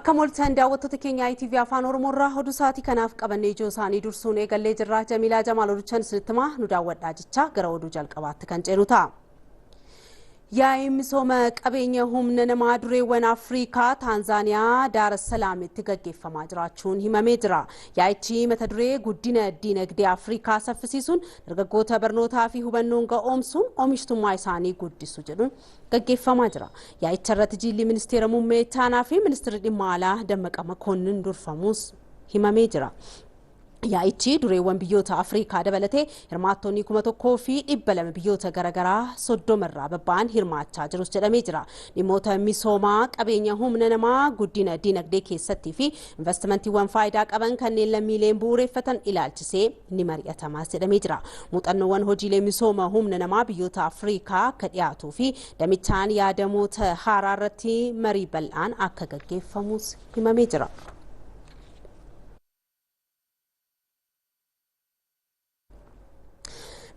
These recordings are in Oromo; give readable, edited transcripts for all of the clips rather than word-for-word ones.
Akka moltaan daawwattoota keenya ITV Afaan Oromoorraa oduu sa'aatii kanaaf qabannee ijoo isaanii dursuun eegallee jirra. Jamilaa Jamaal oduchaan isinitti himaa nu daawwadhaa jecha gara oduu jalqabaatti kan ceenu ta'a. Yaa'ii misooma qabeenya humna namaa dureewwan Afrikaa Taanzaaniyaa Daar es Salaamitti gaggeeffamaa jiraachuun himamee jira. Yaa'ichi mata duree guddina dinagdee Afrikaa saffisiisuun dargaggoota barnootaa fi hubannoon ga'oomsuun oomishtummaa isaanii guddisu jedhuun gaggeeffamaa jira. Yaa'icha irratti jilli ministeera muummee ittaanaa fi ministeerri dhimma alaa Dammaqa Makonnin durfamuus himamee jira. Yaa'ichi dureewwan biyyoota Afrikaa dabalatee hirmaattonni 1,200 biyyoota garaagaraa 30 irraa babba'an hirmaachaa jirus jedhamee jira. Dhimmoota misoomaa qabeenya humna namaa guddina dinagdee keessattii fi investimantiiwwan faayidaa qaban kanneen lammiileen bu'uureffatan ilaalchisee ni mari'atamas jedhamee jira. Muuxannoowwan hojiilee misooma humna namaa biyyoota Afrikaa akka dhiyaatuu fi damichaan yaadamoota haaraa irratti marii bal'aan akka gaggeeffamus himamee jira.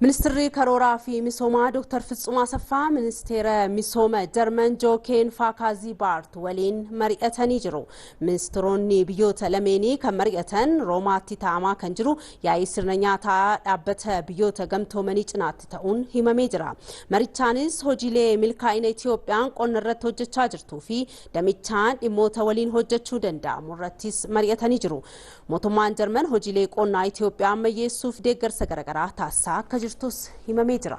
Ministeerri Karooraa fi Misoomaa Dr. Fitsum Asaffaa ministeera misooma Jarman Jookeen Faakaazii Baart waliin mari'atanii jiru. Ministeeronni biyyoota lameenii kan mari'atan Roomaatti taa'amaa kan jiru yaa'ii sirna nyaataa dhaabbata biyyoota gamtoomanii cinaatti ta'uun himamee jira. Marichaanis hojiilee milkaa'ina Itiyoophiyaan qonna irratti hojjechaa jirtuu fi damichaan dhimmoota waliin hojjechuu danda'amu irrattis mari'atanii jiru. Mootummaan Jarman hojiilee qonnaa Itiyoophiyaa ammayyeessuuf deeggarsa garaagaraa taasisaa akka jirtus himamee jira.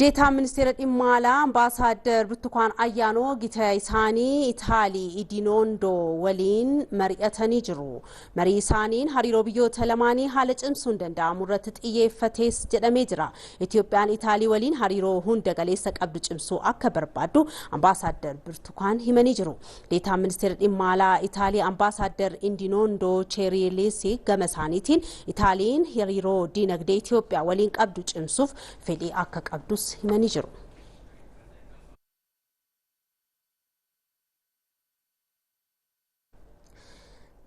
Deetaa ministeera dhimma alaa Ambaasaadder Birtukaan Ayyaanoo gita isaanii Itaalii Idinoondoo waliin mari'atanii jiru. Marii isaaniin hariiroo biyyoota lamaanii haala cimsuun danda'amu irratti xiyyeeffatees jedhamee jira. Itiyoophiyaan Itaalii waliin hariiroo hunda galeessa qabdu cimsuu akka barbaaddu Ambaasaadder Birtukaan himanii jiru. Deetaa ministeera dhimma alaa Itaalii Ambaasaadder Idinoondoo Cheerileesii gama isaaniitiin Itaaliin hariiroo dinagdee Itiyoophiyaa waliin qabdu cimsuuf fedhii akka qabdus himanii jiru.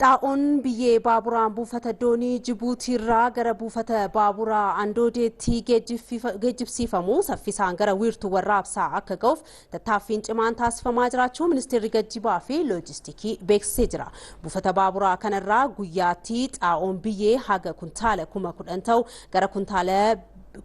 Xaa'oon biyyee baaburaan buufata doonii Jibuutii irraa gara buufata baaburaa Andoodeetti geejjibsiifamu saffisaan gara wiirtuu warraabsaa akka ga'uuf tattaaffiin cimaan taasifamaa jiraachuu ministeerri geejjibaa fi loojistiikii beeksisee jira. Buufata baaburaa kanarraa guyyaatti xaa'oon biyyee haga kuntaala 10,000 ta'u gara kuntaala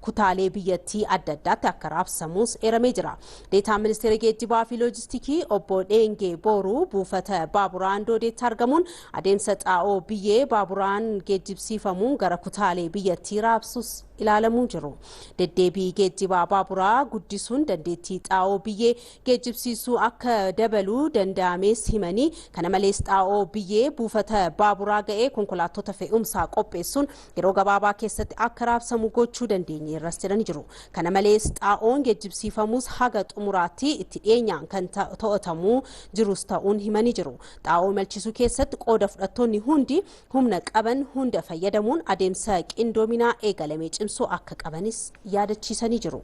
kutaalee biyyattii adda addaatti akka raabsamus eeramee jira. Deetaan ministeera geejjibaa fi loojistiikii obbo Dheengee Booruu buufata baaburaa Andoodeetti argamuun adeemsa xaa'oo biyyee baaburaan geejjibsiifamuun gara kutaalee biyyattii raabsus ilaalamuu jiru. Deddeebii geejjibaa baaburaa guddisuun dandeettii xaa'oo biyyee geejjibsiisuu akka dabaluu danda'ames himanii kana malees xaa'oo biyyee buufata baaburaa ga'ee konkolaattota fe'umsaa qopheessuun yeroo gabaabaa keessatti akka raabsamu gochuu dandeenye irras jedhanii jiru. Kana malees xaa'oon geejjibsiifamus haga xumuraatti itti dhiyeenyaan kan to'atamuu jirus ta'uun himanii jiru. Xaa'oo malchisuu keessatti qooda fudhattoonni hundi humna qaban hunda fayyadamuun adeemsa qindoominaa eegalamee cimsuu akka qabanis yaadachiisanii jiru.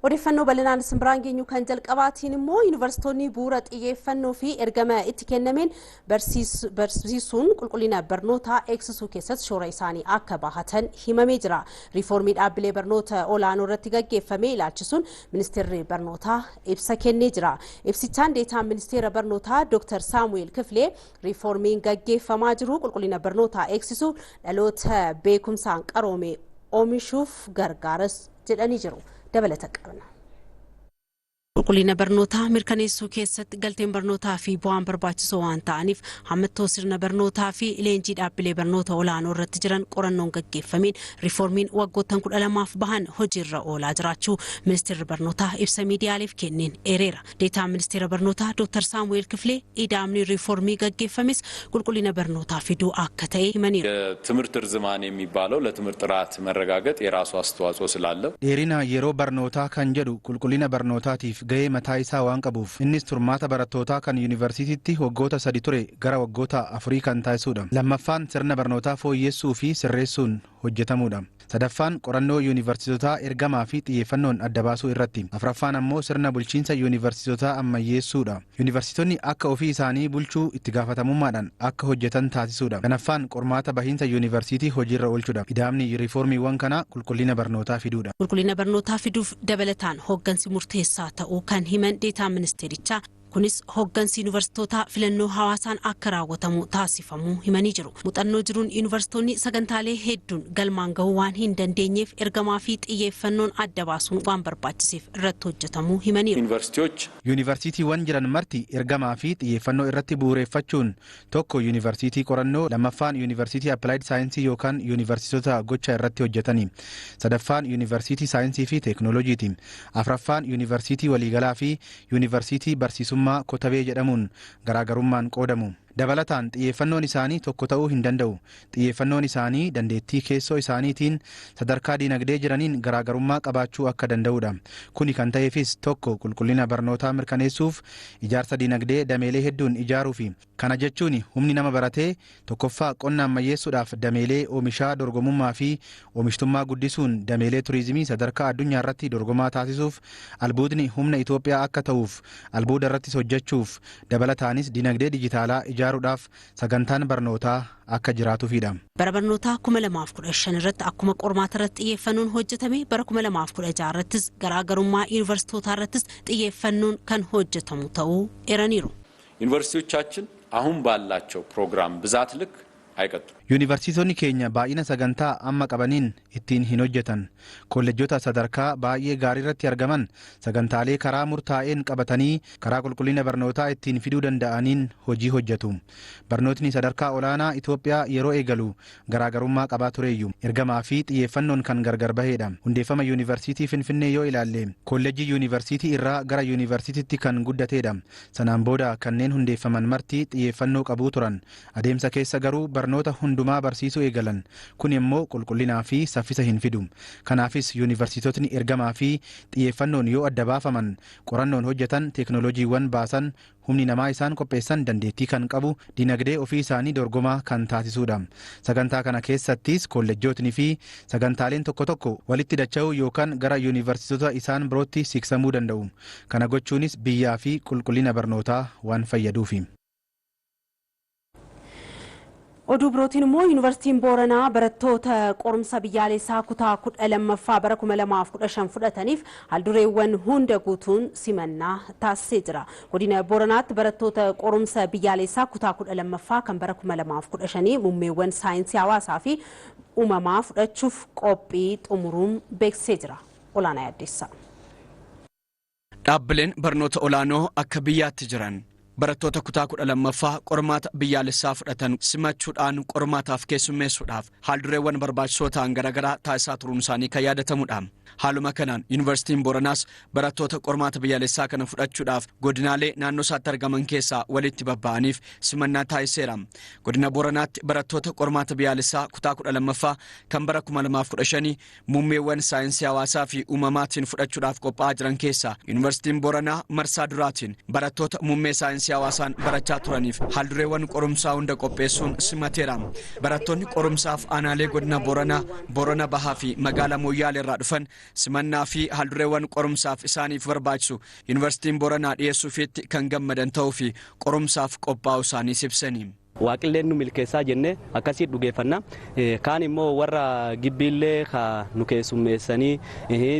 Odeeffannoo bal'inaan simbiraan geenyu kan jalqabaatiin immoo yuunivarsiitonni bu'uura xiyyeeffannoo fi ergama itti kennameen barsiisuun qulqullina barnootaa eegsisuu keessatti shoora isaanii akka bahatan himamee jira. Riiformii dhaabbilee barnoota olaanoo irratti gaggeeffamee ilaalchisuun ministeerri barnootaa ibsa kennee jira. Ibsichaan deetaan ministeera barnootaa Dr. Saamu'eel Kifilee riiformiin gaggeeffamaa jiru qulqullina barnootaa eegsisuu dhaloota beekumsaan qaroome oomishuuf gargaaras jedhanii jiru. Dabalata qabna. Qulqullina barnootaa mirkaneessuu keessatti galteen barnootaa fi bu'aan barbaachisoo waan ta'aniif hammattoo sirna barnootaa fi leenjii dhaabbilee barnoota olaanoo irratti jiran qorannoon gaggeeffameen riiformiin waggoottan 12 bahan hojiirra oolaa jiraachuu ministeerri barnootaa ibsa miidiyaaleef kenneen eereera. Deetaan ministeera barnootaa Dr. Saamu'eel Kifilee idaamni riiformii gaggeeffames qulqullina barnootaa fiduu akka ta'e himaniiru. ትምህርት ርዝማኔ የሚባለው ለትምህርት ጥራት መረጋገጥ የራሱ አስተዋጽኦ ስላለው dheerina yeroo barnootaa kan jedhu qulqullina barnootaatiif ga'ee mataa isaa waan qabuuf innis turmaata barattootaa kan yuunivarsiitiitti waggoota 3 ture gara waggoota 4 kan taasisuudha. Lammaffaan sirna barnootaa fooyyessuu fi sirreessuun hojjetamuudha. sadaffaan qorannoo yuunivarsiitotaa ergamaa fi xiyyeeffannoon adda baasuu irratti afraffaan ammoo sirna bulchiinsa yuunivarsiitotaa ammayyeessuudha. Yuunivarsiitonni akka ofii isaanii bulchuu itti gaafatamummaadhaan akka hojjetan taasisuudha. Shanaffaan qormaata bahiinsa yuunivarsiitii hojiirra oolchuudha. Idaamni riiformiiwwan kana qulqullina barnootaa fiduudha. Qulqullina barnootaa fiduuf dabalataan hooggansi murteessaa ta'uu kan himan deetaa ministeerichaa kunis hooggansi yuunivarsiitootaa filannoo hawaasaan akka raawwatamu taasifamu himanii jiru. Muuxannoo jiruun yuunivarsiitonni sagantaalee hedduun galmaan gahuu waan hin dandeenyeef ergamaa fi xiyyeeffannoon adda baasuun waan barbaachiseef irratti hojjetamu himaniiru. Yuunivarsiitiiwwan jiran marti ergamaa fi xiyyeeffannoo irratti bu'uureffachuun tokko yuunivarsiitii qorannoo, lammaffaan yuunivarsiitii appilaayid saayinsii yookaan yuunivarsiitota gocha irratti hojjetanii, sadaffaan yuunivarsiitii saayinsii fi teeknooloojiiti, afraffaan yuunivarsiitii waliigalaa fi yuunivarsiitii barsiisummaa kotabee jedhamuun garaagarummaan qoodamu. Dabalataan xiyyeeffannoon isaanii tokko ta'uu hin danda'u. Xiyyeeffannoon isaanii dandeettii keessoo isaaniitiin sadarkaa dinagdee jiraniin garaagarummaa qabaachuu akka danda'udha. Kuni kan ta'eefis tokko qulqullina barnootaa mirkaneessuuf ijaarsa dinagdee dameelee hedduun ijaaruufi. Kana jechuun humni nama baratee tokkoffaa qonna ammayyeessuudhaaf dameelee oomishaa dorgomummaa fi oomishtummaa guddisuun dameelee turizimii sadarkaa addunyaa irratti dorgomaa taasisuuf albuudni humna Itoophiyaa akka ta'uuf albuuda irrattis hojjechuuf dabalataanis dinagdee dijitaalaa ijaaruudhaaf sagantaan barnootaa akka jiraatuufidha. Bara barnootaa 2015 irratti akkuma qormaata irratti xiyyeeffannoon hojjetame bara 2016 irrattis garaagarummaa yuunivarsiitootaa irrattis xiyyeeffannoon kan hojjetamu ta'uu eeraniiru. ዩኒቨርሲቲዎቻችን አሁን ባላቸው ፕሮግራም ብዛት ልክ አይቀጥሉ። Yuunivarsiitonni keenya baay'ina sagantaa amma qabaniin ittiin hin hojjetan. Kolleejjota sadarkaa baay'ee gaarii irratti argaman sagantaalee karaa murtaa'een qabatanii karaa qulqullina barnootaa ittiin fiduu danda'aniin hojii hojjetu. Barnootni sadarkaa olaanaa Itoophiyaa yeroo eegalu garaagarummaa qabaa tureeyyu. Ergamaa fi xiyyeeffannoon kan gargar baheedha. Hundeeffama yuunivarsiitii Finfinnee yoo ilaalle kolleejjii yuunivarsiitii irraa gara yuunivarsiitiitti kan guddateedha. Sanaan booda kanneen hundeeffaman marti xiyyeeffannoo qabuu turan. Adeemsa keessa garuu barnoota hundumaa barsiisuu eegalan. Kun immoo qulqullinaa fi saffisa hin fidu. Kanaafis yuunivarsiitotni ergamaa fi xiyyeeffannoon yoo adda baafaman qorannoon hojjetan teeknooloojiiwwan baasan humni namaa isaan qopheessan dandeettii kan qabu dinagdee ofii isaanii dorgomaa kan taasisuudha. Sagantaa kana keessattis kolleejjotni fi sagantaaleen tokko tokko walitti dacha'uu yookaan gara yuunivarsiitota isaan birootti siqsamuu danda'u. Kana gochuunis biyyaa fi qulqullina barnootaa waan fayyaduufi. Oduu birootiin immoo yuunivarsiitiin Booranaa barattoota qorumsa biyyaalessaa kutaa 12ffaa bara 2015 fudhataniif haldureewwan hunda guutuun simannaa taasisee jira. Godina Booranaatti barattoota qorumsa biyyaalessaa kutaa 12ffaa kan bara 2015 muummeewwan saayinsii hawaasaa fi uumamaa fudhachuuf qophii xumuruun beeksisee jira. Olaanaa Yaaddeessaa. Dhaabbileen barnoota olaanoo akka biyyaatti jiran barattoota kutaa 12ffaa qormaata biyyaalessaa fudhatan simachuudhaan qormaataaf keessummeessuudhaaf haaldureewwan barbaachisoo ta'an garaagaraa taasisaa turuun isaanii kan yaadatamudha. Haaluma kanaan yuunivarsiitiin Booranaas barattoota qormaata biyyaalessaa kana fudhachuudhaaf godinaalee naannoo isaatti argaman keessaa walitti babba'aniif simannaa taasiseera. Godina Booranaatti barattoota qormaata biyyaalessaa kutaa 12ffaa kan bara 2015 muummeewwan saayinsii hawaasaa fi uumamaatiin fudhachuudhaaf qophaa'aa jiran keessaa yuunivarsiitiin Booranaa marsaa duraatiin barattoota muummee saayinsii hawaasaan barachaa turaniif haaldureewwan qorumsaa hunda qopheessuun simateera. Barattoonni qorumsaaf aanaalee godina Booranaa, Boorana Bahaa fi magaalaa Mooyyaalee irraa dhufan simannaa fi haaldureewwan qorumsaaf isaaniif barbaachisu yuunivarsiitiin Booranaa dhiyeessuufiitti kan gammadan ta'uu fi qorumsaaf qophaa'uu isaanii ibsanii. Waaqilleen nu milkeessaa jenne akkasii dhugeeffanna. Kaan immoo warra gibbiillee nu keessummeessanii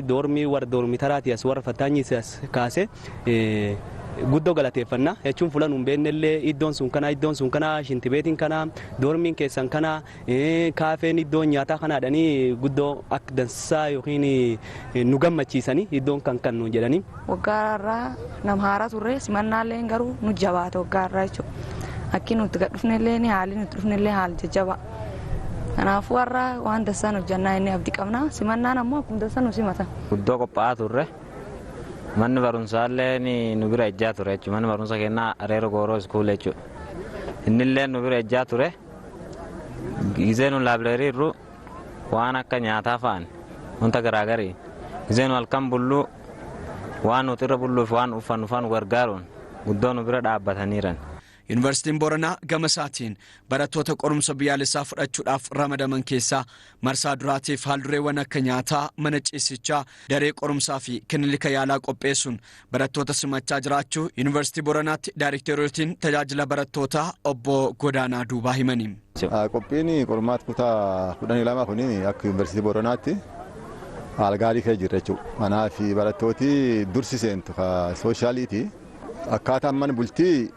doormii warra doormitaraati as warra fattaanyii kaase guddoo galateeffanna jechuun fulan hin beennellee iddoon sun kana shintibeetiin kana doormiin keessan kana kaafeen iddoon nyaataa kanaadhanii guddoo akka dansaa yookiin nu gammachiisanii iddoon kan nu jedhanii. Waggaarraa nama haaraa turre simannaallee garuu nu jabaata waggaarraa jechuudha. Akki nuti gadhufnellee haalli nuti dhufnellee haala jajjaba. Kanaafuu warra waan dasaan hojjannaa inni abdii qabna. Simannaan ammoo akkuma dasaan nu simata. Guddoo qophaa'aa turre. Manni barumsaallee nu bira ejjaa ture jechuudha. Manni barumsa kennaa Areero Gooroo iskuul jechuudha. Innillee nu bira ejjaa ture. Gizee nu laabireerii irru waan akka nyaataa fa'an wanta garaagarii. Gizee nu halkan bulluu waan nuti irra bulluuf waan uffannu fa'an gargaaruun guddoo nu bira dhaabbataniiran. Yuunivarsiitiin Booranaa gama isaatiin barattoota qorumsa biyyaalessaa fudhachuudhaaf ramadaman keessaa marsaa duraatiif haaldureewwan akka nyaataa, mana ciisichaa, daree qorumsaa fi kilinika yaalaa qopheessuun barattoota simachaa jiraachuu Yuunivarsiitii Booranaatti Daayirekteerootiin tajaajila barattootaa obbo Godaanaa Duubaa himani. Qophiin qormaata kutaa 12 kun akka Yuunivarsiitii Booranaatti haala gaarii kee jira jechuudha. Kanaaf barattooti dursi seentu sooshaaliiti akkaataan mana bultii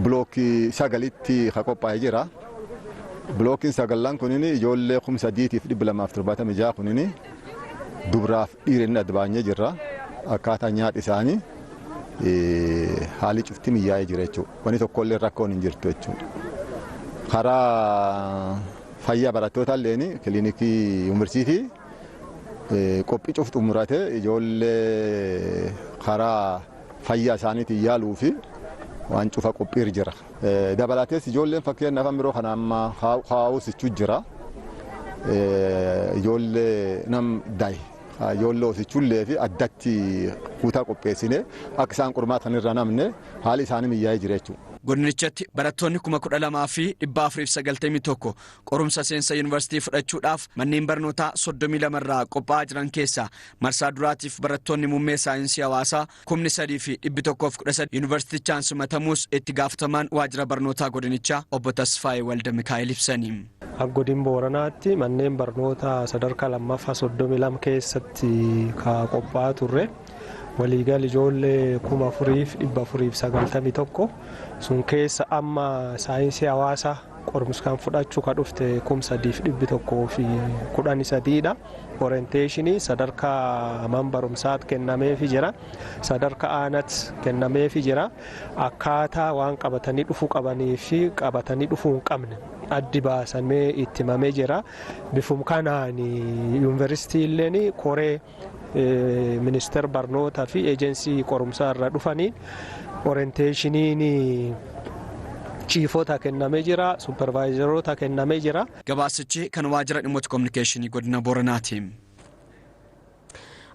bilookii 9tti qophaa'ee jira. Bilookiin 9 kunin ijoollee 3,276 kunin dubaraaf dhiironni adda baanyee jirra. Akkaataa nyaata isaanii haalli cufti miyaa'ee jira jechuudha. Wanni tokkollee rakkoon hin jirtu jechuudha. Karaa fayyaa barattoota illee kiliinikii yuunivarsiitii qophii cuftu murate ijoollee karaa fayyaa isaaniitiin yaaluu fi waan cufa qophii jira. Dabalatees ijoolleen fakkeenyaaf biroo kana amma haawusichuu jira. Ijoollee nam daa'e ijoollee hoosichullee fi addatti kuutaa qopheessine akka isaan qormaata kanarra namne haali isaanii miyaa'ee jira jechuudha. Godinichatti barattoonni 12,491 qorumsa seensa yuunivarsiitii fudhachuudhaaf manneen barnootaa 32 irraa qophaa'aa jiran keessaa marsaa duraatiif barattoonni muummee saayinsii hawaasaa 3,113 yuunivarsiitichaan simatamuus itti gaafatamaan waajjira barnootaa godinichaa obbo Tasfaayee Walda Mikaa'el ibsanii. Godina Booranaatti manneen barnootaa sadarkaa lammaffaa 32 keessatti qophaa'aa turre. Waliigal ijoollee 4,491 sun keessa amma saayinsii hawaasaa qorumsaan fudhachuu ka dhufte 3,113dha. Orienteeshinii sadarkaa man barumsaatti kennameefii jira. Sadarkaa aanaatti kennameefii jira. Akkaataa waan qabatanii dhufuu qabanii fi qabatanii dhufuu hin qabne addi baasamee itti himamee jira. Bifuma kanaan yuunivarsiitiileen koree ministeera barnootaa fi eejensii qorumsaa irra dhufanii orienteeshiniin chiifota kennamee jira, supervaayizaroota kennamee jira. Gabaasichi kan waajjira dhimmoota kominikeeshinii godina Booranaati.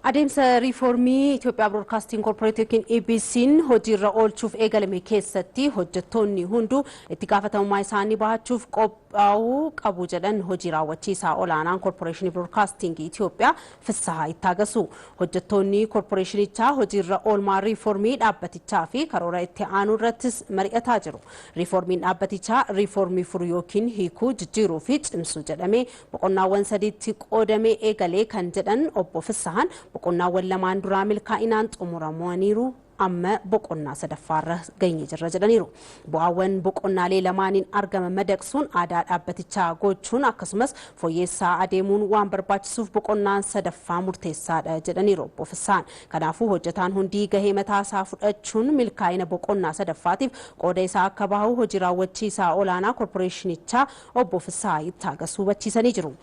Adeemsa riiformii Itoophiyaa Broadcasting Corporation EBC'n hojiirra oolchuuf eegalame keessatti hojjettoonni hunduu itti gaafatamummaa isaanii bahachuuf qophaa'uu qabu jedhan hojii raawwachiisaa olaanaan Corporation Broadcasting Itoophiyaa Fissahaa Ittaagasu. Hojjettoonni corporationichaa hojiirra oolmaa riiformii dhaabbatichaa fi karoora itti aanu irrattis mari'ataa jiru. Riiformiin dhaabbatichaa riiformii furu yookiin hiikuu jijjiiruu fi cimsuu jedhamee boqonnaawwan 3tti qoodamee eegalee kan jedhan obbo Fissahaan boqonnaawwan lamaan duraa milkaa'inaan xumuramaniiru amma boqonnaa sadaffaarra geenye jirra jedhaniiru. Bu'aawwan boqonnaalee lamaaniin argaman madaqsuun aadaa dhaabbatichaa gochuun akkasumas fooyyessaa adeemuun waan barbaachisuuf boqonnaan sadaffaa murteessaadha jedhaniiru obbo Fissaan. Kanaafuu hojjetaan hundii gahee mataasaa fudhachuun milkaa'ina boqonnaa sadaffaatiif qooda isaa akka bahu hojii raawwachiisaa olaanaa korporeeshinichaa obbo Fissaa Ittaagasuu hubachiisanii jiru.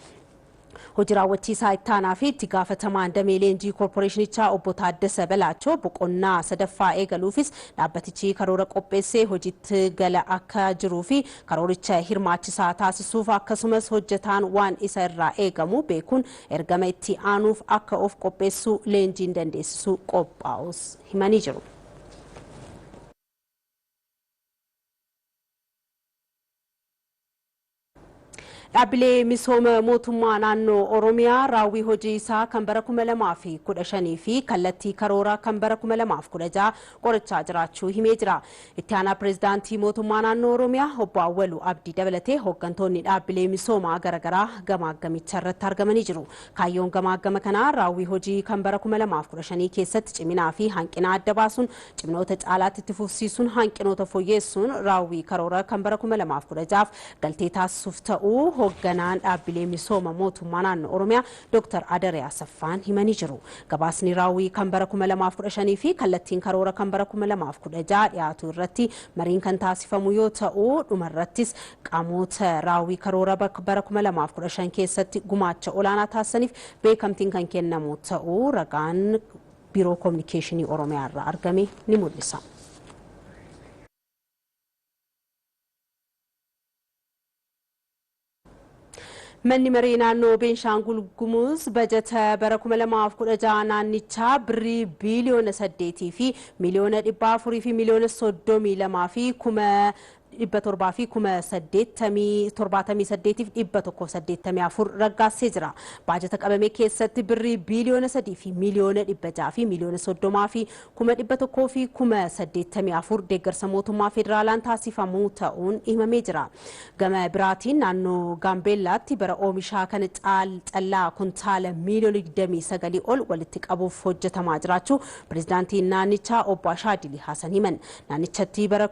Hojii raawwachiisaa ittaanaa fi itti gaafatamaan damee leenjii korporeeshinichaa obbo Taaddasa Balaachoo boqonnaa sadaffaa eegaluufis dhaabbatichi karoora qopheessee hojiitti gala akka jiruu fi karooricha hirmaachisaa taasisuuf akkasumas hojjetaan waan isa irraa eegamu beekuun ergama itti aanuuf akka of qopheessuu leenjiin dandeessisuu qophaa'us himanii jiru. Dhaabbilee misooma mootummaa naannoo Oromiyaa raawwii hojii isaa kan bara 2015 fi kallattii karooraa kan bara 2016 qorachaa jiraachuu himee jira. Itti aanaa pireezidaantii mootummaa naannoo Oromiyaa obbo Awwaluu Abdii dabalatee hooggantoonni dhaabbilee misoomaa garaagaraa gamaagamicha irratti argamanii jiru. Kaayyoon gamaagama kanaa raawwii hojii kan bara 2015 keessatti ciminaa fi hanqina adda baasuun cimnoota caalaatti itti fufsiisuun hanqinoota fooyyeessuun raawwii karooraa kan bara 2016 galtee taasisuuf ta'uu hoogganaan dhaabbilee misooma mootummaa naannoo Oromiyaa Dr. Adaree Asaffaan himanii jiru. Gabaasni raawwii kan bara 2015 fi kallattiin karoora kan bara 2016 dhiyaatu irratti mariin kan taasifamu yoo ta'u dhumarrattis qaamoota raawwii karoora bara 2015 keessatti gumaacha olaanaa taasisaniif beekamtiin kan kennamu ta'uu ragaan biiroo kominikeeshinii Oromiyaa irraa argame ni mul'isa. Manni maree naannoo Beenshaangul Gumuz bajata bara 2016 naannichaa birrii biiliyoona 8 fi miliyoona 400 fi miliyoona 32 fi 700 fi 878 184 raggaasee jira. Baajata qabame keessatti birrii biiliyoona 3 fi miiliyoona 600 fi miiliyoona 30 fi 100 fi 84 deeggarsa mootummaa federaalaan taasifamuu ta'uun himamee jira. Gama biraatiin naannoo Gaambeellaatti bara oomishaa kana callaa kuntaala miiliyoona 29 ol walitti qabuuf hojjetamaa jiraachuu pirezidaantiin naannichaa obbo Ashaadili Hasan himan. Naannichatti bara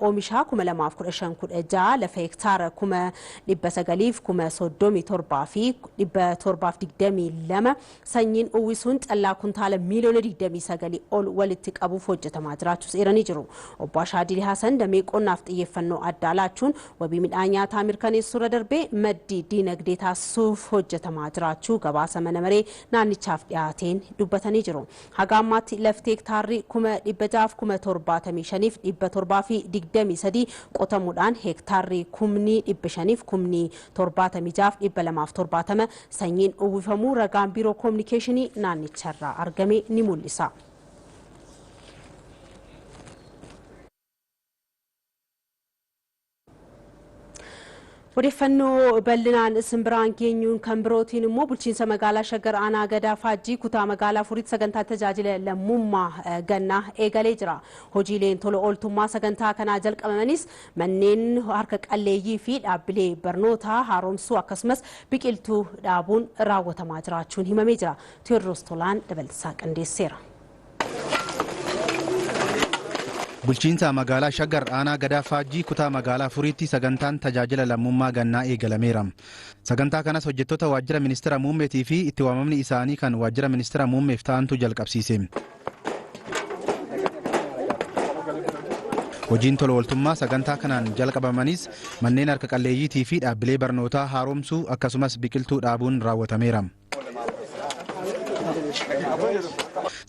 oomishaa 2015-16 lafa hektaara 937 fi 722 sanyiin uwwisuun callaa kuntaala miiliyoona 29 ol walitti qabuuf hojjetamaa jiraachuu seeranii jiru. Obbo Ashaadili Hasan damee qonnaaf xiyyeeffannoo addaa laachuun wabii midhaan nyaataa mirkaneessuura darbee maddii diinagdee taasisuuf hojjetamaa jiraachuu gabaasa mana maree naannichaaf dhiyaateen dubbatanii jiru. Haga ammaatti lafti hektaarri 675 fi 723 qotamuudhaan hektaarri 500 fi 270 sanyiin uwwifamuu ragaan biiroo koominikeeshinii naannicharraa argame ni mul'isa. Odeeffannoo bal'inaan simbiraan keenyuun kan birootiin immoo bulchiinsa magaalaa Shaggar Aanaa Gadaa Faajjii kutaa magaalaa Furiitti sagantaa tajaajila lammummaa gannaa eegalee jira. Hojiileen tola ooltummaa sagantaa kanaa jalqabamanis manneen harka qalleeyyii fi dhaabbilee barnootaa haaromsuu akkasumas biqiltuu dhaabuun raawwatamaa jiraachuun himamee jira. Tewoodiroos Tolaan dabalataa qindeesseera. Bulchiinsa magaalaa Shaggar Aanaa Gadaa Faajjii kutaa magaalaa Furiitti sagantaan tajaajila lammummaa gannaa eegalameera. Sagantaa kanas hojjettoota waajjira ministeera muummeetii fi itti waamamni isaanii kan waajjira ministeera muummeef ta'antu jalqabsiise. Hojiin tola ooltummaa sagantaa kanaan jalqabamanis manneen harka qalleeyyiitii fi dhaabbilee barnootaa haaromsuu akkasumas biqiltuu dhaabuun raawwatameera.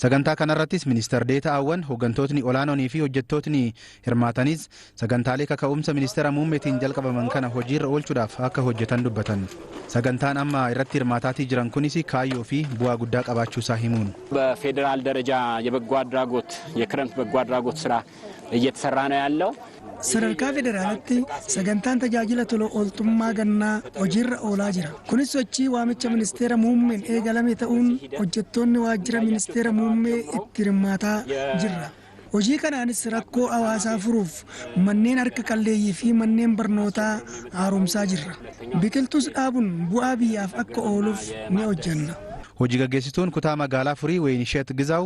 Sagantaa kanarrattis ministeer deeta'aawwan hooggantootni olaanoonii fi hojjettootni hirmaatanis sagantaalee kaka'umsa ministeera muummeetiin jalqabaman kana hojiirra oolchuudhaaf akka hojjetan dubbatan. Sagantaan amma irratti hirmaataatii jiran kunis kaayyoo fi bu'aa guddaa qabaachuusaa himuun. በፌዴራል ደረጃ የበጎ አድራጎት የክረምት በጎ አድራጎት ስራ እየተሰራ ነው ያለው። sadarkaa federaalaatti sagantaan tajaajila tola ooltummaa gannaa hojiirra oolaa jira. Kunis sochii waamicha ministeera muummeen eegalame ta'uun hojjettoonni waajjira ministeera muummee itti hirmaataa jirra. Hojii kanaanis rakkoo hawaasaa furuuf manneen harka qalleeyyii fi manneen barnootaa haaromsaa jirra. Biqiltuus dhaabuun bu'aa biyyaaf akka ooluuf ni hojjenna. Hojii gaggeessituun kutaa magaalaa Furii Waynisheet Gizaaw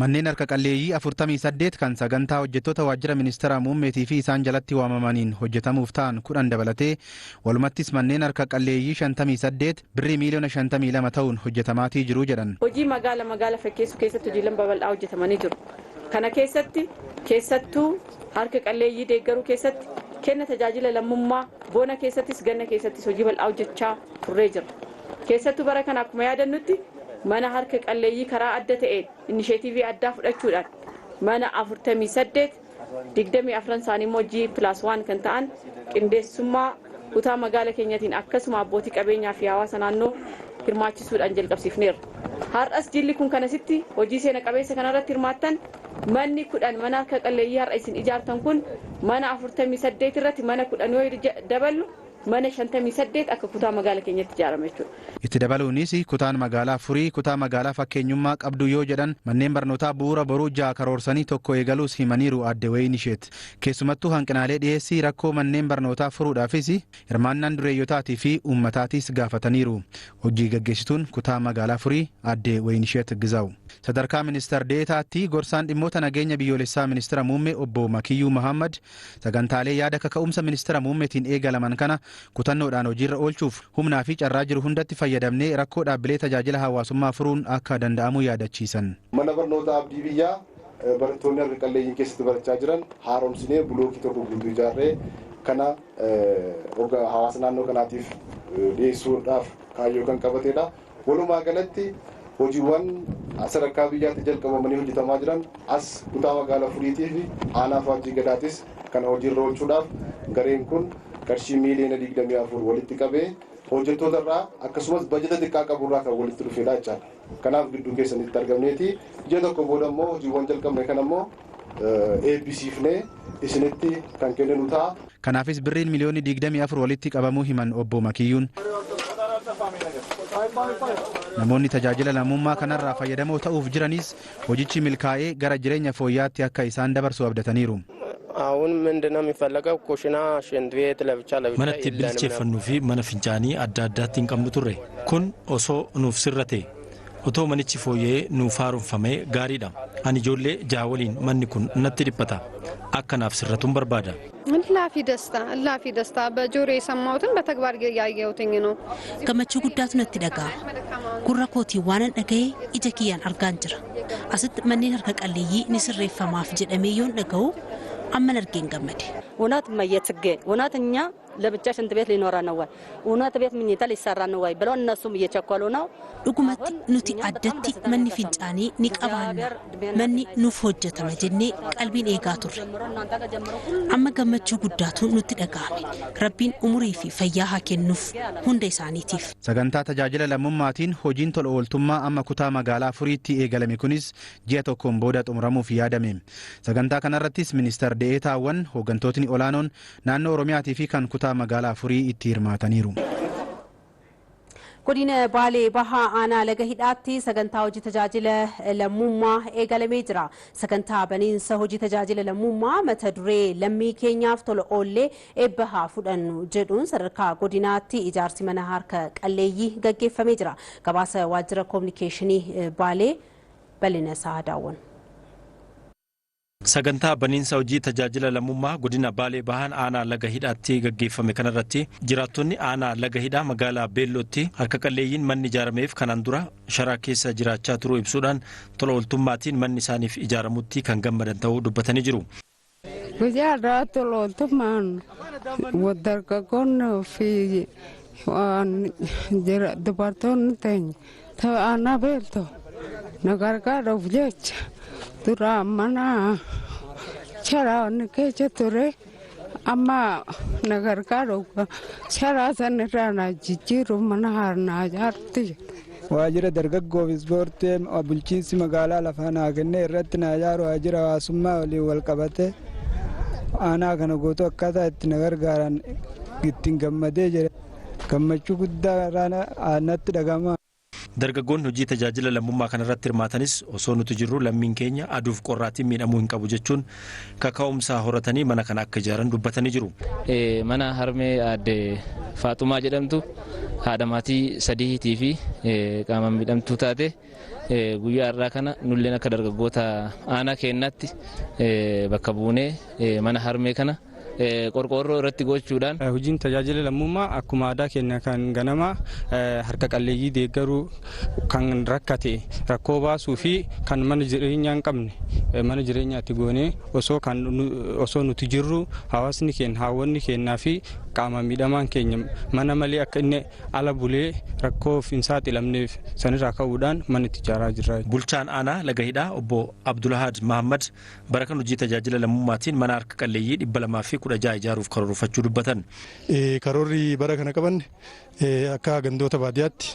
manneen harka qalleeyyii 48 kan sagantaa hojjettoota waajjira ministeera muummeetii fi isaan jalatti waamamaniin hojjetamuuf ta'an 10 dabalatee walumattis manneen harka qalleeyyii 58 birrii miiliyoona 52 ta'uun hojjetamaatii jiru jedhan. Hojii magaala fakkeessuu keessatti hojiileen babal'aa hojjetamanii jiru. Kana keessattuu harka qalleeyyii deeggaruu keessatti kenna tajaajila lammummaa boona keessattis ganna keessattis hojii bal'aa hojjechaa turree jira. Keessattuu bara kana akkuma yaadannutti mana harka qalleeyyii karaa adda ta'een inisheetivii addaa fudhachuudhaan mana 48 24 isaanii immoo G+1 kan ta'an qindeessummaa kutaa magaala keenyatiin akkasuma abbootii qabeenyaa fi hawaasa naannoo hirmaachisuudhaan jalqabsiifneerra. Har'as jilli kun kanasitti hojii seena qabeessa kanarratti hirmaattan manni 10 mana harka qalleeyyii har'a isin ijaartan kun mana 48 irratti mana 10 yoo daballu mana 58 akka kutaa magaalaa keenyatti ijaarame jechuudha. Itti dabaluunis kutaan magaalaa Furii kutaa magaalaa fakkeenyummaa qabdu yoo jedhan manneen barnootaa bu'uura boruu 6 karoorsanii tokko eegaluus himaniiru adde Waynisheet. Keessumattuu hanqinaalee dhiyeessii rakkoo manneen barnootaa furuudhaafis hirmaannaan dureeyyotaatii fi uummataatiis gaafataniiru. Hojii gaggeessituun kutaa magaalaa Furii adde Waynisheet Gizaaw. Sadarkaa ministeer deetaatti gorsaan dhimmoota nageenya biyyoolessaa ministeera muummee obbo Makiyyuu Muhammad sagantaalee yaada kaka'umsa ministeera muummeetiin eegalaman kana kutannoodhaan hojiirra oolchuuf humnaa fi carraa jiru hundatti fayyadamnee rakkoo dhaabbilee tajaajila hawaasummaa furuun akka danda'amu yaadachiisan. Mana barnootaa abdii biyyaa barattoonni harka qalleeyyiin keessatti barachaa jiran haaromsinee bulookii tokko guutuu ijaarree kana hawaasa naannoo kanaatiif dhiyeessuudhaaf kaayyoo kan qabatedha. Walumaa galatti hojiiwwan sadarkaa biyyaatti jalqabamanii hojjetamaa jiran as kutaa magaalaa Furiitii fi aanaa Faajjii Gadaatis kana hojiirra oolchuudhaaf gareen kun qarshii miiliyoona 24 walitti qabee hojjettoota irraa akkasumas bajeta xiqqaa qabu irraa kan walitti dhufedha jechaadha. Kanaaf gidduu keessanitti argamneeti ija tokko booda immoo hojiiwwan jalqabne kan ammoo eebbisiifnee isinitti kan kenninu ta'a. Kanaafis birriin miliyoonni 24 walitti qabamuu himan obbo Makiyyuun. Namoonni tajaajila lammummaa kanarraa fayyadamoo ta'uuf jiranis hojichi milkaa'ee gara jireenya fooyyaatti akka isaan dabarsu abdataniiru. አሁን ምንድነው የሚፈለገው ኩሽና ሽንት ቤት ለብቻ manatti bilcheeffannuu fi mana fincaanii adda addaatti hin qabnu turre kun osoo nuuf sirrate otoo manichi fooyya'ee nuuf haaromfamee gaariidha ani ijoollee jaha waliin manni kun natti dhiphata akkanaaf sirratuun barbaada. እላፊ ደስታ በጆሮ የሰማሁትን በተግባር ያየሁትኝ ነው። gammachuu guddaatu natti dhaga'ama. Gurra kootii waanan dhaga'ee ija kiyyaan argaan jira. Asitti manneen harka qalleeyyii ni sirreeffamaaf jedhamee yoon dhaga'u amman argeen gammade. እውነት መየትገ እውነት እኛ ለብቻ ሽንት ቤት ሊኖራ ነው ወይ እውነት ቤት ምኝታ ሊሰራ ነው ወይ ብለው እነሱም እየቸኮሉ ነው። dhugumatti nuti addatti manni fincaanii ni qabaanna manni nuuf hojjetama jennee qalbiin eegaa turre amma gammachuu guddaatu nutti dhaga'ame rabbiin umurii fi fayyaa haa kennuuf hunda isaaniitiif. Sagantaa tajaajila lammummaatiin hojiin tola ooltummaa amma kutaa magaalaa Afuriitti eegalame kunis ji'a tokkoon booda xumuramuuf yaadame. Sagantaa kanarrattis ministeer de'eetaawwan hooggantootni olaanoon naannoo Oromiyaatii fi kan kutaa magaalaa Afurii itti hirmaataniiru. Godina Baalee Bahaa aanaa laga hidhaatti sagantaa hojii tajaajila lammummaa eegalamee jira. Sagantaa baniinsa hojii tajaajila lammummaa mata duree lammii keenyaaf tola oollee eebba haa fudhannu jedhuun sadarkaa godinaatti ijaarsi mana harka qalleeyyii gaggeeffamee jira. Gabaasa waajjira koominikeeshinii Baalee bal'ina isaa daawwan. Sagantaa baniinsa hojii tajaajila lammummaa godina Baalee Bahaan aanaa laga hidhaatti gaggeeffame kanarratti jiraattonni aanaa laga hidhaa magaalaa Beellootti harka qalleeyyiin manni ijaarameef kanaan dura sharaa keessa jiraachaa turuu ibsuudhaan tola ooltummaatiin manni isaaniif ijaaramutti kan gammadan ta'uu dubbatanii jiru. Guyyaa tola ooltummaan dargaggoonni fi dubartoonni teenya aanaa Beelloo na gargaaruuf jecha dura mana sharaa keessa ture amma na gargaaruuf sharaa sanirraa na jijjiiru mana harnaa ijaarti. Waajjira dargaggoof ispoortii bulchiinsi magaalaa lafaa naa kennee irratti na ijaaru waajjira hawaasummaa waliin wal qabate aanaa kana guutuu akkaataa itti na gargaaran ittiin gammadee jira. Gammachuu guddaa natti dhagama. Dargaggoonni hojii tajaajila lammummaa kanarratti hirmaatanis osoo nuti jirru lammiin keenya aduuf qorraatiin miidhamuu hin qabu jechuun kaka'umsa horatanii mana kana akka ijaaran dubbatanii jiru. Mana harmee aadde Faaxumaa jedhamtu haadha maatii sadiitii fi qaama miidhamtuu taate guyyaa irraa kana nulleen akka dargaggoota aanaa keenyaatti bakka buunee mana harmee kana qorqoorroo irratti gochuudhaan hojiin tajaajila lammummaa akkuma aadaa keenya kan ganamaa harka qalleeyyii deeggaruu kan rakkate rakkoo baasuu fi kan mana jireenyaa hin qabne mana jireenyaatti goonee osoo nuti jirru hawaasni keenya haawwanni keenyaa fi qaama miidhamaan keenya mana malee akka inni ala bulee rakkoof hin saaxilamneef sanirraa ka'uudhaan mana itti ijaaraa jirra. Bulchaan aanaa laga hidhaa obbo Abdulahad Mahammad bara kan hojii tajaajila lammummaatiin mana harka qalleeyyii 216 ijaaruuf karoorfachuu dubbatan. Karoorri bara kana qaban akka gandoota baadiyyaatti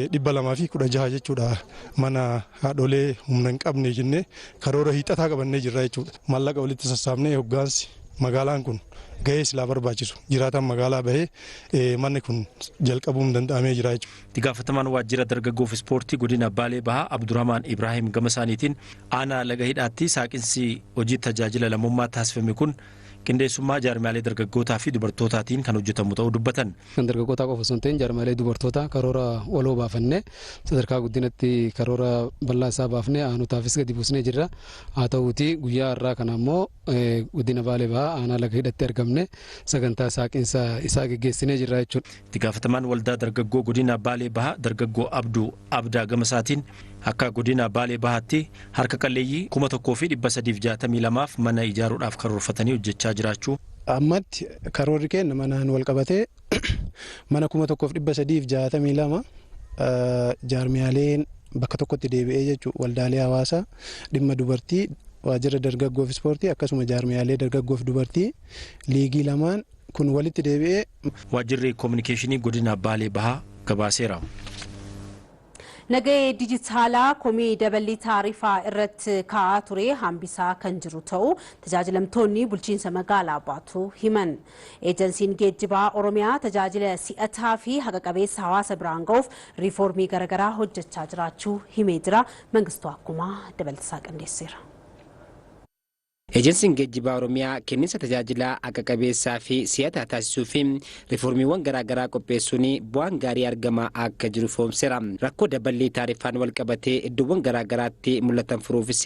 216 jechuudha mana haadholee humna hin qabne jennee karoora hiixataa qabannee jirra jechuudha. Maallaqa walitti sassaabnee hoggaansi magaalaan kun gahee silaa barbaachisu jiraatan magaalaa bahee manni kun jalqabuun danda'amee jira jechuudha. Itti gaafatamaan waajjira dargaggoof ispoortii godina Baalee Bahaa Abdurrahmaan Ibrahim gama isaaniitiin aanaa laga hidhaatti saaqinsi hojii tajaajila lammummaa taasifame kun qindeessummaa jaarmaalee dargaggootaa fi dubartootaatiin kan hojjetamu ta'uu dubbatan. Kan dargaggootaa qofa osoo hin ta'in jaarmaalee dubartootaa karoora waloo baafannee sadarkaa guddinatti karoora bal'aa isaa baafnee aanotaafis gadi buusnee jirra. Haa ta'uuti guyyaa irraa kana immoo godina Baalee Bahaa aanaa laga hidhatti argamne sagantaa saaqinsa isaa geggeessinee jirra jechuudha. Itti gaafatamaan waldaa dargaggoo godina Baalee Bahaa dargaggoo Abduu Abdaa gama isaatiin akka godina Baalee Bahaatti harka qalleeyyii 1362 mana ijaaruudhaaf karoorfatanii hojjechaa jiraachuu. Ammatti karoorri keenya manaan wal qabatee mana 1362 jaarmiyaaleen bakka tokkotti deebi'ee jechuudha. Waldaalee hawaasaa dhimma dubartii waajjira dargaggoof ispoortii akkasuma jaarmiyaalee dargaggoof dubartii liigii lamaan kun walitti deebi'ee. Waajjirri koominikeeshinii godina Baalee Bahaa gabaaseera. Nagahee dijitaalaa komii dabalii taarifaa irratti ka'aa ture hambisaa kan jiru ta'uu tajaajilamtoonni bulchiinsa magaalaa Baatuu himan. Eejensiin geejjibaa Oromiyaa tajaajila si'ataa fi haqa qabeessa hawaasa biraan ga'uuf riifoormii garaagaraa hojjechaa jiraachuu himee jira. Mangistuu Akkumaa dabalataa qindeesseera. Eejensiin geejjibaa Oromiyaa kenniinsa tajaajila haqa qabeessaa fi si'ataa taasisuu fi riiformiiwwan garaagaraa qopheessuun bu'aan gaarii argamaa akka jiru foomseera. Rakkoo dabalii taarifaan wal qabatee iddoowwan garaagaraatti mul'atan furuufis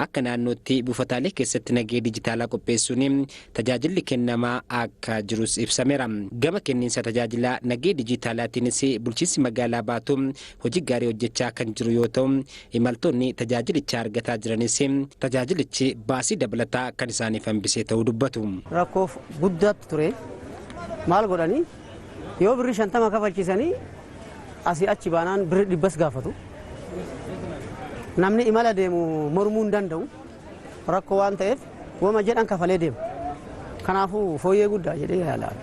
akka naannootti buufataalee keessatti nagahee dijitaalaa qopheessuun tajaajilli kennamaa akka jirus ibsameera. Gama kenniinsa tajaajila nagahee dijitaalaatiinis bulchiinsi magaalaa Baatuu hojii gaarii hojjechaa kan jiru yoo ta'u, imaltoonni tajaajilicha argataa jiranis tajaajilichi baasii kan isaaniif hambisee ta'uu dubbatu. Rakkoo guddaatu ture. Maal godhanii yoo birrii 50 kafalchiisanii asii achi baanaan birrii 100 gaafatu. Namni imala deemu mormuu hin danda'u. Rakkoo waan ta'eef wama jedhan kafalee deema. Kanaafuu fooyyee guddaa jedhee yaala.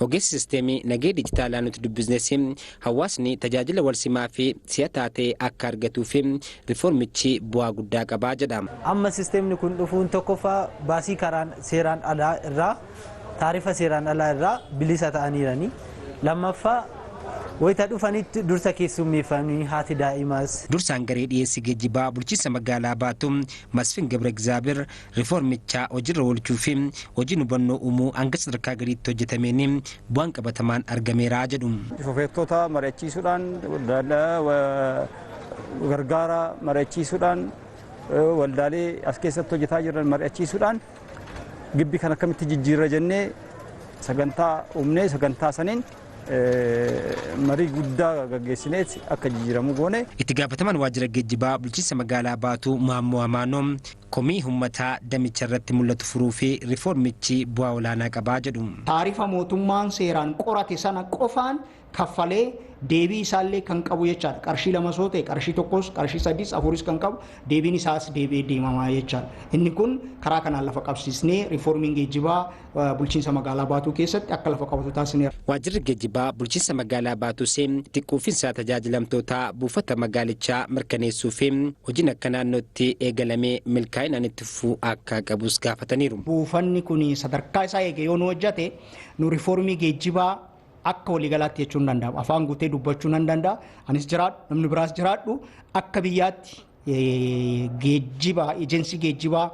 Ogeessi sisteemii nagahee dijitaalaa nuti dubbisnes hawaasni tajaajila walsimaa fi si'ataa ta'e akka argatuu fi riiformichi bu'aa guddaa qabaa jedha. Amma sisteemni kun dhufuun tokkoffaa baasii karaan seeraan alaa irraa taarifa seeraan alaa irraa bilisa ta'aniirani. Lammaffaa wayita dhufanitti dursa keessummeeffamanii haati daa'imaas. Dursaan garee dhiyeessii geejjibaa bulchiinsa magaalaa Baatuu Masfin Gabra Egzaabeer riiformicha hojiirra oolchuu fi hojii hubannoo uumuu hanga sadarkaa gadiitti hojjetameen bu'aan qabatamaan argameera jedhu. Shofeertota mari'achiisuudhaan gargaara mari'achiisuudhaan waldaalee as keessatti hojjetaa jiran mari'achiisuudhaan gibbii kan akkamitti jijjiirra jennee sagantaa uumnee sagantaa saniin marii guddaa gaggeessineet akka jijjiiramu goone. Itti gaafatamaan waajjira geejjibaa bulchiinsa magaalaa Baatuu Maammoo Amaanoo komii uummataa damicha irratti mul'atu furuu fi riiformichi bu'aa olaanaa qabaa jedhu. Taarifa mootummaan seeraan qorate sana qofaan kaffalee deebii isaallee kan qabu jechaadha. Qarshii 2 soo ta'e qarshii 1 qarshii 3 4 kan qabu deebiin isaas deebi'ee deemamaa jechaadha. Inni kun karaa kanaan lafa qabsiisnee riiformiin geejjibaa bulchiinsa magaalaa Baatuu keessatti akka lafa qabatu taasiseera. Waajjirri geejjibaa bulchiinsa magaalaa Baatuu xiqqoofinsa tajaajilamtoota buufata magaalichaa mirkaneessuu fi hojiin akka naannootti eegalamee milkaa'inaan itti fufuu akka qabus gaafataniiru. Buufanni kun sadarkaa isaa eege yoo nu hojjate nu riiformii geejjibaa akka waliigalaatti jechuun danda'ama. Afaan guutee dubbachuu nan danda'a. Anis jiraadhu namni biraas jiraadhu akka biyyaatti geejjibaa eejensii geejjibaa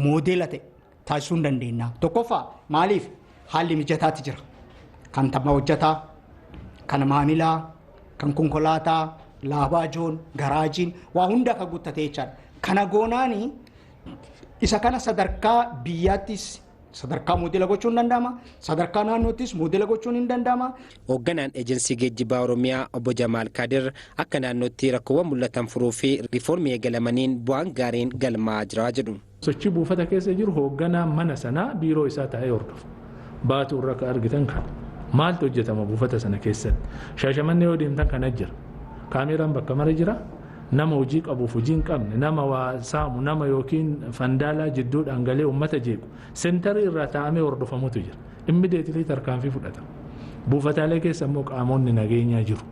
moodeela ta'e taasisuu hin dandeenya. Tokkoffaa maaliif haalli mijataatti jira. Kan tapha hojjetaa, kan maamilaa, kan konkolaataa, laabaajoon, garaajiin waa hunda akka guuttatee jechaadha. Kana goonaani isa kana sadarkaa biyyaattis sadarkaa moodeela gochuun hin danda'ama. Sadarkaa naannoottis moodeela gochuun hin danda'ama. Hoogganaan eejensii geejjibaa Oromiyaa obbo Jamaal Kadir akka naannootti rakkoowwan mul'atan furuu fi riiformii eegalamaniin bu'aan gaariin galmaa jira jedhu. Sochii buufata keessa jiru hoogganaa mana sanaa biiroo isaa taa'ee hordofa. Baatuu irra akka argitan kana maaltu hojjetama buufata sana keessatti? Shaashamannee yoo deemtan kana jira. Kaameraan bakka mara jira. Nama hojii qabuuf hojii hin qabne, nama waa saamu, nama yookiin fandaalaa jidduudhaan galee uummata jeequ sentarii irraa taa'amee hordofamutu jira. Immideetilii tarkaanfii fudhatama. Buufataalee keessa immoo qaamonni nageenyaa jiru.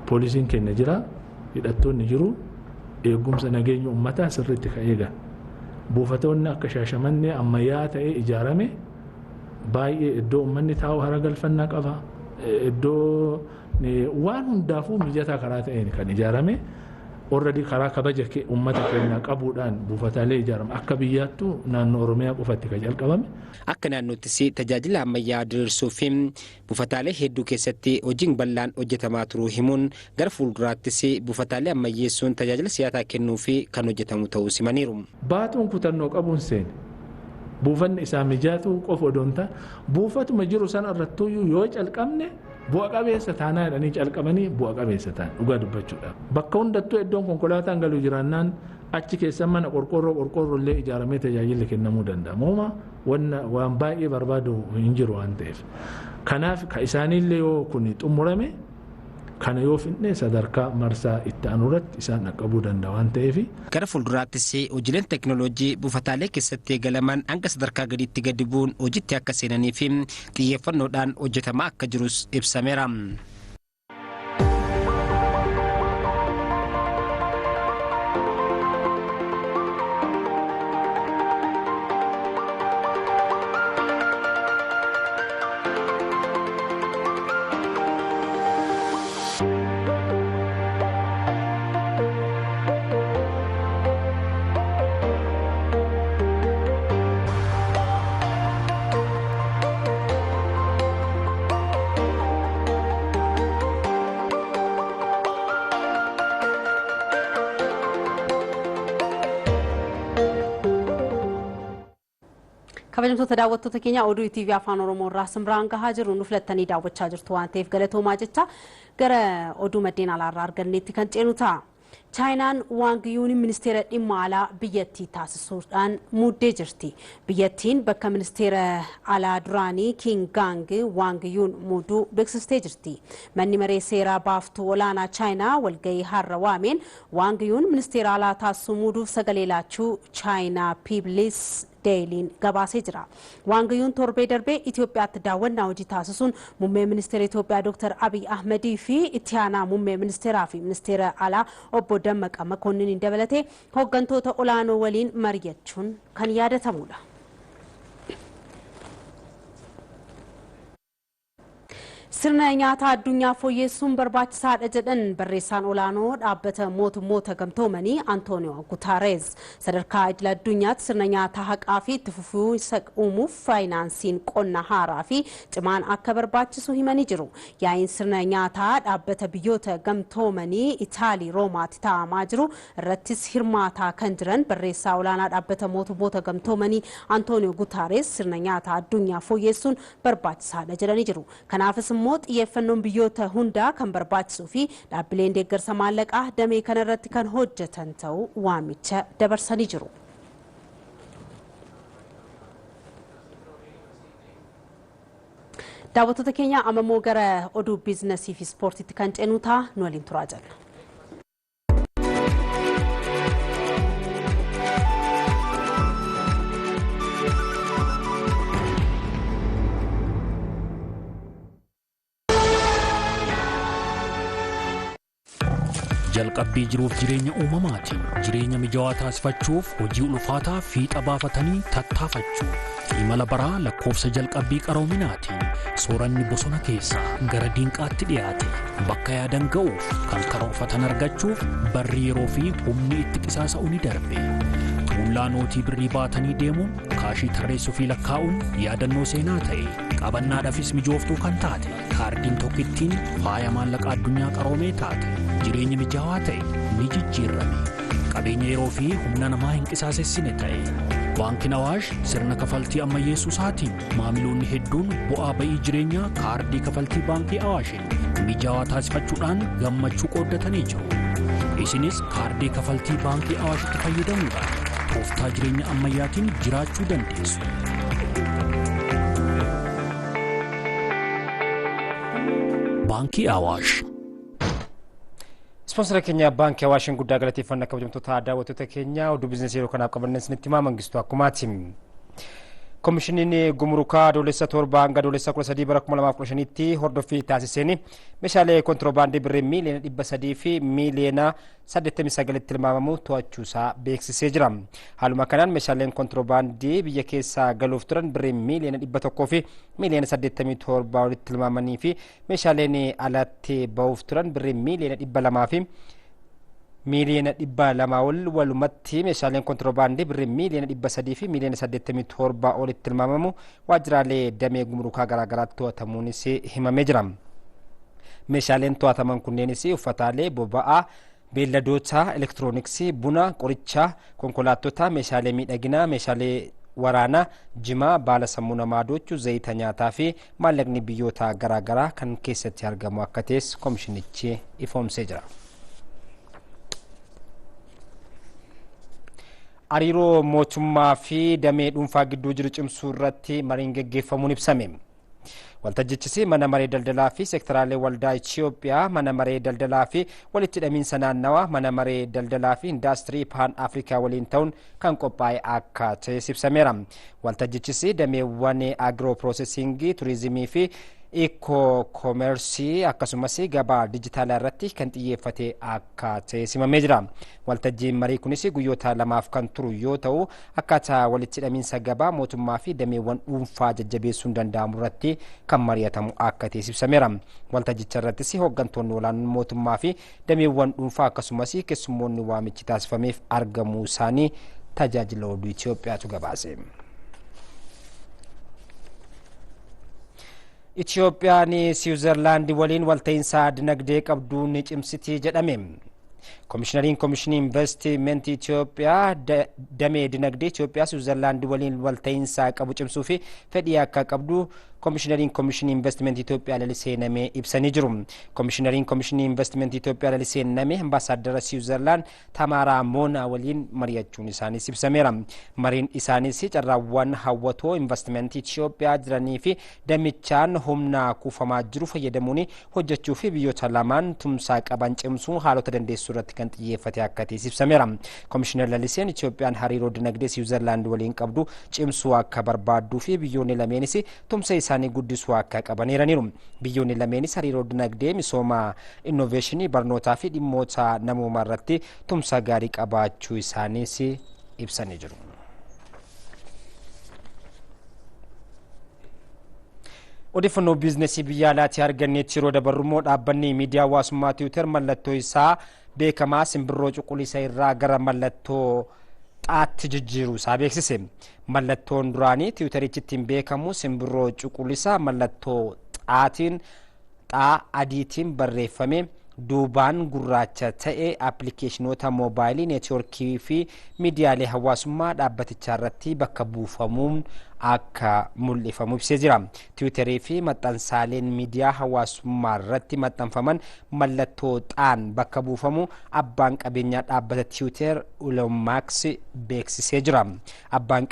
Poolisiin keenya jira, hidhattoonni jiru, eegumsa nageenya uummataa sirriitti ka eegan. Buufatoonni akka Shaashamannee ammayyaa ta'ee ijaarame baay'ee iddoo uummanni taa'u hara galfannaa qaba. Iddoo waan hundaafuu mijataa karaa ta'een kan ijaarame. Already karaa kabaja uummata keenya qabuudhaan buufataalee ijaarame akka biyyaattu naannoo Oromiyaa qofatti kan jalqabame. Akka naannoottis tajaajila ammayyaa diriirsuu fi buufataalee hedduu keessatti hojiin bal'aan hojjetamaa turuu himuun gara fuulduraattis buufataalee ammayyeessuun tajaajila si'ataa kennuu fi kan hojjetamu ta'uu simaniiru. Baatuun kutannoo qabuun seene buufanni isaa mijaatu qofa odoon ta'a buufatuma jiru sana irrattuyyuu yoo calqabne bu'a qabeessa taanaa jedhanii calqabanii bu'a qabeessa ta'an dhugaa dubbachuudhaaf. Bakka hundattuu iddoon konkolaataan galuu jiraannaan achi keessa mana qorqoorroo ijaaramee tajaajilli kennamuu danda'a. Mooma waan baay'ee barbaadu hin jiru waan ta'eef. Kanaaf ka isaaniillee yoo kun xumurame kana yoo finne sadarkaa marsaa itti aanuratti isaan dhaqqabuu danda'a waan ta'eef. Gara fuulduraattis hojiileen teekinooloojii buufataalee keessatti eegalaman hanga sadarkaa gadiitti gadi bu'uun hojiitti akka seenanii fi xiyyeeffannoodhaan hojjetamaa akka jirus ibsameera. kabajamtoota daawwattoota keenya oduu TV afaan Oromoo irraa simraan gahaa jiru nu filattanii daawwachaa jirtu waan ta'eef galatoomaa jecha gara oduu maddeen alaarraa arganneetti kan ceenu ta'a. Chaayinaan Waangiyuun ministeera dhimma alaa biyyattii taasisuudhaan muuddee jirti. Biyyattiin bakka ministeera alaa duraanii King Gang Waangiyuun muuduu beeksistee jirti. Manni maree seeraa baaftuu olaanaa Chaayinaa walgahii har'a waameen Waangiyuun ministeera alaa taasisuu muuduuf sagalee laachuu Chaayinaa People's Daily gabaasee jira. Waangiyuun torbee darbee Itoophiyaatti daawwannaa hojii taasisuun muummee ministeera Itoophiyaa Dr. Abiy Ahmedii fi itti aanaa muummee ministeeraa fi ministeera alaa obbo Dammaqa Makonnin dabalatee hooggantoota olaanoo waliin mari'achuun kan yaadatamudha. Sirna nyaata addunyaa fooyyessuun barbaachisaadha jedhan barreessaan olaanoo dhaabbata mootummoota gamtoomanii Antooniyoo Guterres sadarkaa idil addunyaatti sirna nyaataa haqaa fi itti fufiinsa uumuuf faayinaansiin qonna haaraa fi cimaan akka barbaachisu himanii jiru. Yaa'iin sirna nyaataa dhaabbata biyyoota gamtoomanii Itaalii Roomaatti taa'amaa jiru irrattis hirmaataa kan jiran barreessaa olaanaa dhaabbata mootummoota gamtoomanii Antooniyoo Guterres sirna nyaataa addunyaa fooyyessuun barbaachisaadha jedhanii jiru. Kanaafis immoo xiyyeeffannoon biyyoota hundaa kan barbaachisuu fi dhaabbileen deeggarsa maallaqaa damee kana irratti kan hojjetan ta'uu waamicha dabarsanii jiru. Daawwattoota keenya ammoo gara oduu biizinasii fi ispoortiitti kan ceenu ta'a nu waliin turaa jalla. jalqabbii jiruuf jireenya uumamaatiin jireenya mijaawaa taasifachuuf hojii ulfaataa fiixa baafatanii tattaafachuu imala baraa lakkoofsa jalqabbii qaroominaatiin sooranni bosona keessaa gara diinqaatti dhiyaate bakka yaadan ga'uuf kan karoorfatan argachuuf barri yeroo fi humni itti qisaasa'u ni darbe. Tuullaa nootii birrii baatanii deemuun kaashii tarreessuu fi lakkaa'uun yaadannoo seenaa ta'e qabannaadhaafis mijooftuu kan taate kaardiin tokkittiin faaya maallaqa addunyaa qaroomee taate jireenya mijaawaa ta'e ni jijjiirrame qabeenya yeroo fi humna namaa hin qisaasessine ta'e. Baankiin Awaash sirna kafaltii ammayyeessuu isaatiin maamiloonni hedduun bu'aa ba'ii jireenyaa kaardii kafaltii baankii Awaashiin mijaawaa taasifachuudhaan gammachuu qooddatanii jiru. Isinis kaardii kafaltii baankii Awaashitti fayyadamuudhaan tooftaa jireenya ammayyaatiin jiraachuu dandeessu. Baankii Awaash. Sponsora keenya baankii Awaashin guddaa galateeffannaa kabajamtoota daawwattoota keenya oduu biizinasii yeroo kanaaf qabanne isinitti himaa Mangistuu Akkumaati. Komishiniin Gumurukaa adoolessa 7 hanga adoolessa 13 bara 2015tti hordoffii taasiseen meeshaalee kontiroobaandii birrii miiliyoona 300 fi miiliyoona 89 tilmaamamu to'achuusaa beeksisee jira. Haaluma kanaan meeshaaleen kontiroobaandii biyya keessaa galuuf turan birrii miiliyoona 100 fi miiliyoona 87 walitti tilmaamanii fi meeshaaleen alatti ba'uuf turan birrii miiliyoona 200 fi miiliyoona 200 walumatti meeshaaleen kontiroobaandii birrii miiliyoona 300 fi miiliyoona 87 walitti tilmaamamu waajjiraalee damee gumurukaa garaagaraatti to'atamuunis himamee jira. Meeshaaleen to'ataman kunneenis uffataalee boba'aa, beelladoota, elektirooniksii, buna, qorichaa, konkolaattota, meeshaalee miidhaginaa, meeshaalee waraanaa, jimaa, baala sammuu namaa doochuu, zayita nyaataa fi maallaqni biyyoota garaagaraa kan keessatti argamu akka ta'es komishinichi ifoomsee jira. Hariiroo mootummaa fi damee dhuunfaa gidduu jiru cimsuu irratti mariin gaggeeffamuun ibsame. Waltajjichis mana maree daldalaa fi seektaraalee waldaa Itoophiyaa, mana maree daldalaa fi walitti hidhamiinsa naannawaa, mana maree daldalaa fi indaastirii paan Afrikaa waliin ta'uun kan qophaa'e akka ta'es ibsameera. Waltajjichis dameewwan agiroo piroosesingii, turizimii fi Eco Commerce akkasumas gabaa dijitaalaa irratti kan xiyyeeffate akka ta'e himamee jira. Waltajjiin marii kunis guyyoota lamaaf kan turu yoo ta'u akkaataa walitti hidhamiinsa gabaa mootummaa fi dameewwan dhuunfaa jajjabeessuun danda'amu irratti kan mari'atamu akka ta'e ibsameera. Waltajjicha irrattis hooggantoonni olaanoon mootummaa fi dameewwan dhuunfaa akkasumas keessummoonni waamichi taasifameef argamuu isaanii tajaajila oduu Itoophiyaatu gabaase. Itoophiyaan Siwiizerlaand waliin walta'iinsa dinagdee qabdu ni cimsiti jedhame. Komishinariin Komishinii Investimentii Itoophiyaa damee dinagdee Itoophiyaa Switzerland waliin walta'iinsa qabu cimsuu fi fedhii akka qabdu Komishinariin Komishinii Investimentii Itoophiyaa lalisee namee ibsanii jiru. Komishinariin Komishinii Investimentii Itoophiyaa lalisee namee ambaasaadara Switzerland Tamaaraa Moonaa waliin mari'achuun isaaniis ibsameera. Mariin isaanis carraawwan hawwatoo investimentii Itoophiyaa jiranii fi damichaan humna kuufamaa jiru fayyadamuun hojjechuu fi biyyoota lamaan tumsaa qaban cimsuu haalota dandeessuu irratti kan xiyyeeffate akka ta'es ibsameera. Komishinar laliseen Itoophiyaan hariiroo dinagdee Switzerland waliin qabdu cimsuu akka barbaaduu fi biyyoonni lameenis tumsa isaanii guddisuu akka qabaniiraniiru. Biyyoonni lameenis hariiroo dinagdee misooma innoveeshinii barnootaa fi dhimmoota namoomaa irratti tumsa gaarii qabaachuu isaaniis ibsanii jiru. Odeeffannoo biizinasii biyya alaatii arganneetti yeroo dabarru dhaabbanni miidiyaa hawaasummaa Tiwiitar mallattoo isaa beekamaa simbirroo cuquliisa irraa gara mallattoo xaatti jijjiiruu isaa beeksise. Mallattoon duraanii Tiwiitarichittiin beekamu simbirroo cuquliisa mallattoo xaa adiitiin barreeffame duubaan gurraacha ta'e appilikeeshinoota moobaayilii neetwoorkii fi miidiyaalee hawaasummaa dhaabbatichaa irratti bakka buufamuun akka mul'ifamu ibsee jira. Tiwiitarii fi maxxansaaleen miidiyaa hawaasummaa irratti maxxanfaman mallattoo xaan bakka buufamu abbaan qabeenyaa dhaabbata Tiwiitar Elon Musk beeksisee jira. Abbaan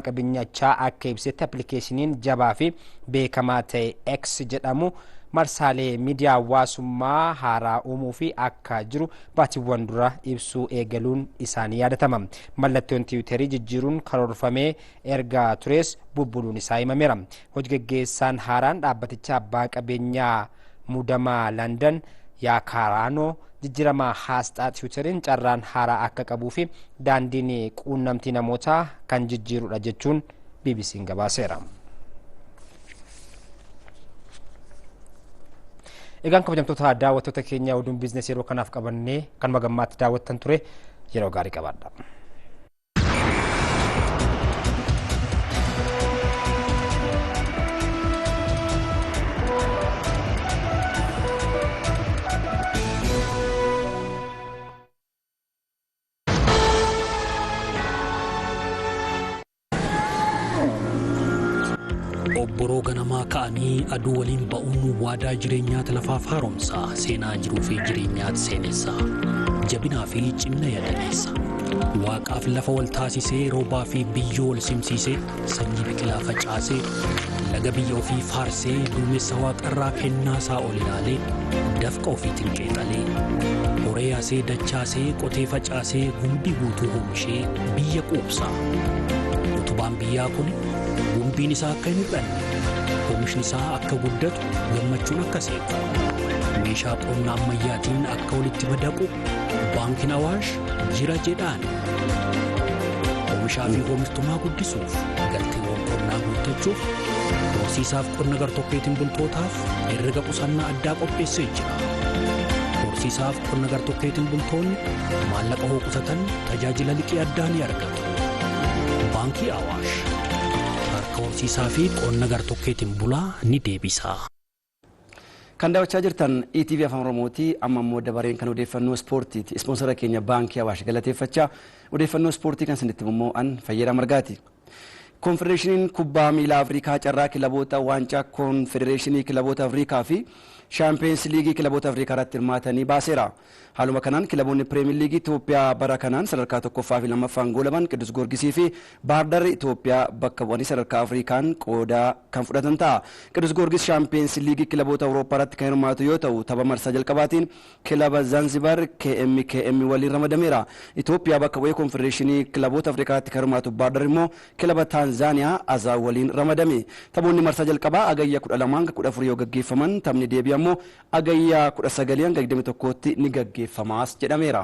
qabeenyichaa akka ibsetti appilikeeshiniin jabaa fi beekamaa ta'e X jedhamu marsaalee miidiyaa hawaasummaa haaraa uumuu fi akka jiru baatiiwwan dura ibsuu eegaluun isaanii yaadatama. Mallattoon Tiwiitarii jijjiiruun karoorfamee erga tures bubbuluun isaa himameera. Hojigaggeessaan haaraan dhaabbatichaa abbaa qabeenyaa muudamaa London Yaakaraanoo jijjiirama haasxaa Tiwiitariin carraan haaraa akka qabuu fi daandiin quunnamtii namootaa kan jijjiirudha jechuun BBC'n gabaaseera. Egaan kabajamtoota daawwattoota keenya oduun biizinasii yeroo kanaaf qabannee kan magammaatti daawwattan ture yeroo gaarii qabaadha. Obboroo ganamaa ka'anii aduu waliin ba'uun waadaa jireenyaati lafaaf haaromsa seenaa jiruu fi jireenyaati seenessa jabinaa fi cimna yaadaneessa waaqaaf lafa wal taasisee roobaa fi biyyoo wal simsiisee sanyii biqilaa facaasee laga biyya ofii faarsee duumessa waaqarraa kennaasaa ol ilaalee dafqa ofiitiin qeexalee horee yaasee dachaasee qotee facaasee gumbii guutuu oomishee biyya quubsaa utubaan biyyaa kun gumbiin isaa akka hin hidhanne oomishni isaa akka guddatu gammachuun akka seequ meeshaa qonnaa ammayyaatiin akka walitti madaqu baankiin Awaash jira jedhaan oomishaa fi oomishtummaa guddisuuf galteewwan qonnaa guuttachuuf horsiisaaf qonna gartokkeetiin bultootaaf herrega qusannaa addaa qopheessee jira. Horsiisaaf qonna gartokkeetiin bultoonni maallaqa hoo qusatan tajaajila liqii addaa ni argatu. Baankii Awaash horsiisaa fi qonna gartokkeetiin bulaa ni deebisa. Kan daawwachaa jirtan ETV Afaan Oromooti. Amma immoo dabareen kan odeeffannoo ispoortiiti. Ispoonsara keenya Baankii Awaash galateeffachaa odeeffannoo ispoortii kan isinitti immoo an Fayyeeraa Margaati. Konfedereeshiniin kubbaa miilaa Afrikaa carraa kilaboota waancaa konfedereeshinii kilaboota Afrikaa fi Champions League kilaboota Afrikaa irratti hirmaatanii baaseera. Haaluma kanaan kilaboonni Premier League Itoophiyaa bara kanaan sadarkaa tokkoffaa fi lammaffaan goolaban Qidus Goorgisii fi Baardar Itoophiyaa bakka bu'anii sadarkaa Afrikaan qooda kan fudhatan ta'a. Qidus Goorgis Champions League kilaboota Awurooppaa irratti kan hirmaatu yoo ta'u tapha marsaa jalqabaatiin kilaba Zanzibar KMKM waliin ramadameera. Itoophiyaa bakka bu'ee konfedereeshinii kilaboota Afrikaa irratti kan hirmaatu Baardar immoo kilaba Taanzaaniyaa Azaa waliin ramadame. Taphoonni marsaa jalqabaa agayya 12-14 yoo gaggeeffaman taphni deebi'aa immoo agayya 19-21tti ni gaggeeffamaas jedhameera.